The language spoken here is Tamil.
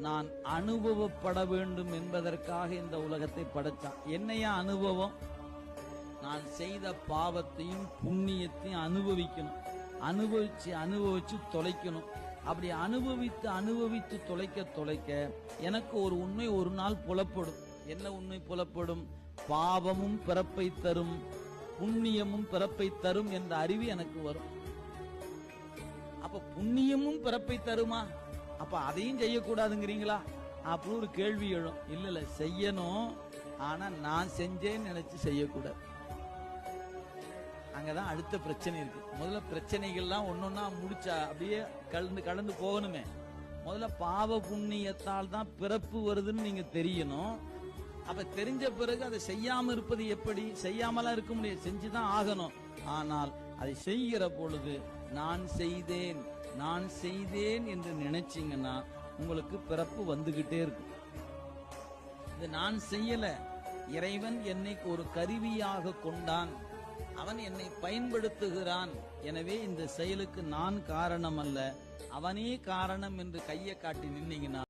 நான் அனுபவப்பட வேண்டும் என்பதற்காக இந்த உலகத்தை படைச்சான். என்னையா அனுபவம்? நான் செய்த பாவத்தையும் புண்ணியத்தையும் அனுபவிக்கணும். அனுபவிச்சு தொலைக்கணும். அப்படி அனுபவித்து தொலைக்க எனக்கு ஒரு உண்மை ஒரு நாள் புலப்படும். என்ன உண்மை புலப்படும்? பாவமும் பிறப்பை தரும், புண்ணியமும் பிறப்பை தரும் என்ற அறிவு எனக்கு வரும். அப்ப புண்ணியமும் பிறப்பை தருமா? அப்ப அதையும் செய்யக்கூடாதுங்கிறீங்களா? அப்படி ஒரு கேள்வி எழும். இல்ல செய்யணும், ஆனா நான் செஞ்சேன்னு நினைச்சு செய்யக்கூடாது. அங்கதான் அடுத்த பிரச்சனை இருக்கு. முதல்ல பிரச்சனைகள்லாம் ஒன்னொன்னா முடிச்சா அப்படியே கலந்து போகணுமே. முதல்ல பாவ புண்ணியத்தால் தான் பிறப்பு வருதுன்னு நீங்க தெரியணும். அப்ப தெரிஞ்ச பிறகு அதை செய்யாம இருப்பது எப்படி? செய்யாமலாம் இருக்க முடியாது, செஞ்சுதான் ஆகணும். ஆனால் அதை செய்கிற பொழுது நான் செய்தேன் என்று நினைச்சீங்கன்னா உங்களுக்கு பிறப்பு வந்துகிட்டே இருக்கும். இது நான் செய்யல, இறைவன் என்னை ஒரு கருவியாக கொண்டான், அவன் என்னை பயன்படுத்துகிறான். எனவே இந்த செயலுக்கு நான் காரணம் அல்ல, அவனே காரணம் என்று கையை காட்டி நின்னீங்கன்னா